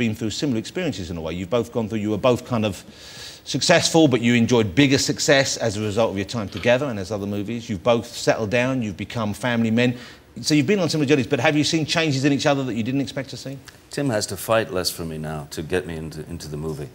been through similar experiences in a way. You've both gone through, you were both kind of successful, but you enjoyed bigger success as a result of your time together and as other movies. You've both settled down, you've become family men. So you've been on similar journeys, but have you seen changes in each other that you didn't expect to see? Tim has to fight less for me now to get me into the movie.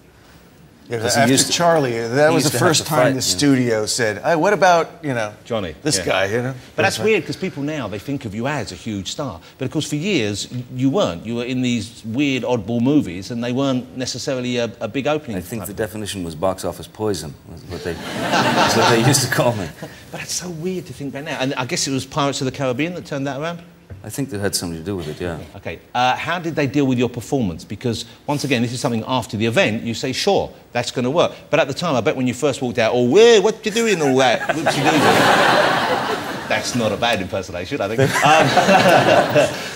Yeah, after Charlie, that was the first time the studio said, "Hey, what about, you know, Johnny, this guy, you know?" But that's weird, because people now, they think of you as a huge star. But of course, for years, you weren't. You were in these weird, oddball movies, and they weren't necessarily a big opening. I think the definition was box office poison, was what that's what they used to call me. But that's so weird to think back now. And I guess it was Pirates of the Caribbean that turned that around? I think that had something to do with it, yeah. Okay. How did they deal with your performance? Because, once again, this is something after the event, you say, sure, that's going to work. But at the time, I bet when you first walked out, oh, where, what you doing, all that? What's you doing? That's not a bad impersonation, I think.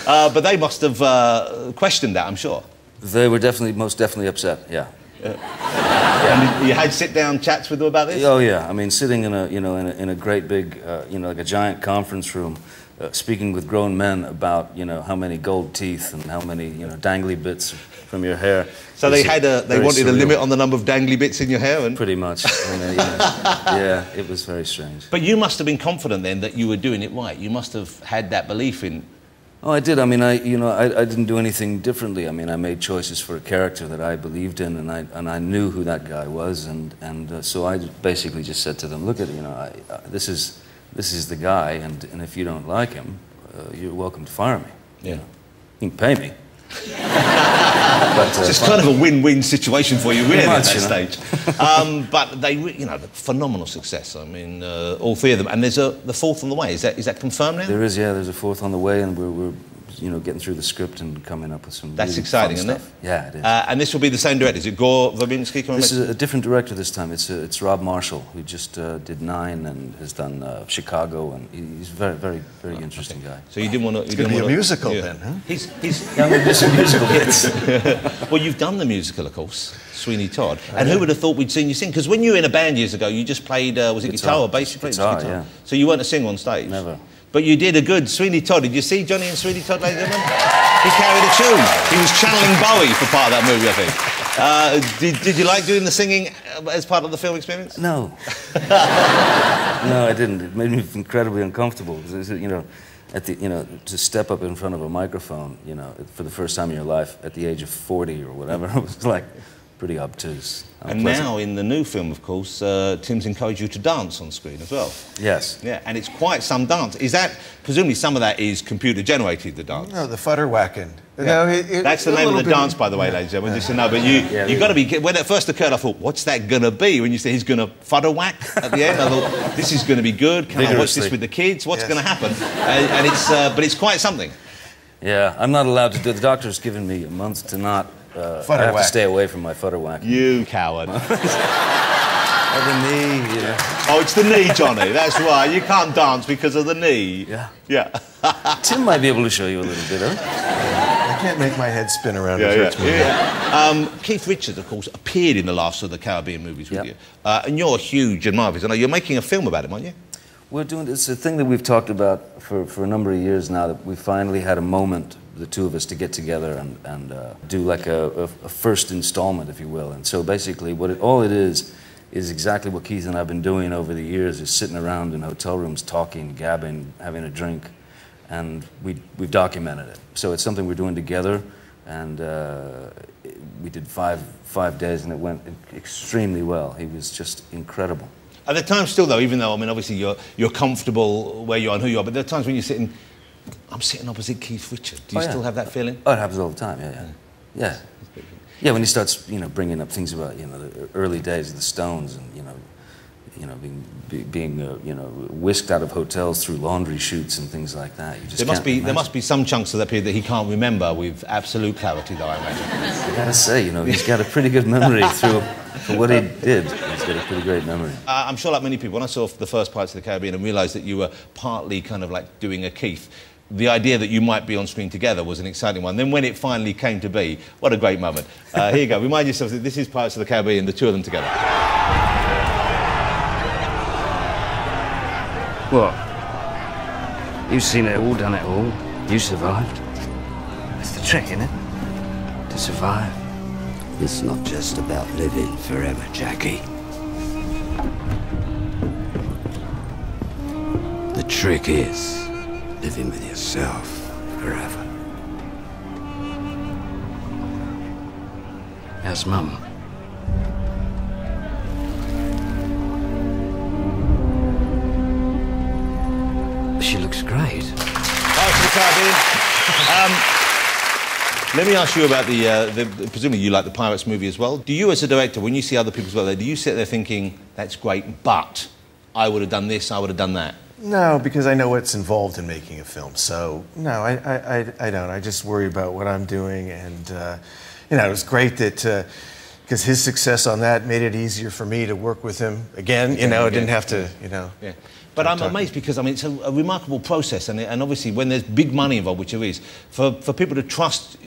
But they must have questioned that, I'm sure. They were most definitely upset, yeah. And you had sit-down chats with them about this? Oh, yeah. I mean, sitting in a great big, like a giant conference room, speaking with grown men about, how many gold teeth and how many, dangly bits from your hair. So they wanted a limit on the number of dangly bits in your hair? And... Pretty much. Yeah, it was very strange. But you must have been confident then that you were doing it right. You must have had that belief in... Oh, I did. I mean, I didn't do anything differently. I mean, I made choices for a character that I believed in, and I knew who that guy was, and so I basically just said to them, look at, this is the guy, and if you don't like him, you're welcome to fire me. Yeah. You can pay me. But, so it's kind of a win-win situation for you, really, at that stage. But they, phenomenal success. I mean, all three of them, and there's the fourth on the way. Is that confirmed now? There is, yeah. There's a fourth on the way, and we're getting through the script and coming up with some. That's really exciting, fun isn't stuff. it? Yeah, it is. And this will be the same director. Is it Gore Verbinski? This is a different director this time. It's Rob Marshall, who just did 9 and has done Chicago, and he's a very, very, very interesting guy. So you didn't want to. It's going to be a musical then, huh? He's some musical bits. Well, you've done the musical, of course, Sweeney Todd. And who would have thought we'd seen you sing? Because when you were in a band years ago, you just played, was it guitar or bass? You played guitar, yeah. So you weren't a singer on stage? Never. But you did a good Sweeney Todd. Did you see Johnny and Sweeney Todd, ladies and gentlemen? He carried a tune. He was channeling Bowie for part of that movie, I think. Did you like doing the singing as part of the film experience? No. No, I didn't. It made me incredibly uncomfortable. Because, to step up in front of a microphone, for the first time in your life at the age of 40 or whatever, it was like pretty obtuse. And now in the new film, of course, Tim's encouraged you to dance on screen as well. Yes. Yeah, and it's quite some dance. Is that, presumably some of that is computer generated, the dance? No, the futter whacking. Yeah. No, that's the name of the dance, by the way, ladies and gentlemen, just to know. But you've got to be, when it first occurred, I thought, what's that going to be? When you say he's going to futter whack at the end, I thought, this is going to be good. Can I watch this with the kids? What's going to happen? And but it's quite something. Yeah, I'm not allowed to do. The doctor's given me a month to not. I have to stay away from my futter whack. You coward. The knee, Oh, it's the knee, Johnny. That's why. You can't dance because of the knee. Yeah. Yeah. Tim might be able to show you a little bit, huh? I can't make my head spin around. Keith Richards, of course, appeared in the last of the Caribbean movies with you. And you're a huge admirer of his. I know you're making a film about him, aren't you? We're doing, it's a thing that we've talked about for a number of years now, that we finally had a moment, the two of us, to get together and do like a first installment, if you will. And so basically all it is exactly what Keith and I have been doing over the years, is sitting around in hotel rooms talking, gabbing, having a drink, and we've documented it. So it's something we're doing together, and we did five days, and it went extremely well. He was just incredible. At the time still, though, even though, I mean, obviously you're comfortable where you are and who you are, but there are times when you're sitting, I'm sitting opposite Keith Richards. Do you still have that feeling? Oh, it happens all the time, yeah. Yeah, when he starts, bringing up things about, the early days of the Stones, and, being whisked out of hotels through laundry shoots and things like that. You just there must be some chunks of that period that he can't remember with absolute clarity, though, I imagine. I gotta say, he's got a pretty good memory for what he did. He's got a pretty great memory. I'm sure, like many people, when I saw the first Pirates of the Caribbean and realised that you were partly kind of like doing a Keith, the idea that you might be on screen together was an exciting one. Then when it finally came to be, what a great moment. Here you go. Remind yourself that this is Pirates of the Caribbean, the two of them together. What? You've seen it all, done it all. You survived. That's the trick, isn't it? To survive. It's not just about living forever, Jackie. The trick is living with yourself forever. How's Mum? She looks great. Let me ask you about presumably you like the Pirates movie as well. Do you, as a director, when you see other people's work there, do you sit there thinking, that's great, but I would have done this, I would have done that? No, because I know what's involved in making a film. So, no, I don't. I just worry about what I'm doing. And, you know, it was great that, because his success on that made it easier for me to work with him again. You know, I didn't have to, you know. Yeah. But I'm amazed because, I mean, it's a remarkable process. And obviously, when there's big money involved, which there is, for people to trust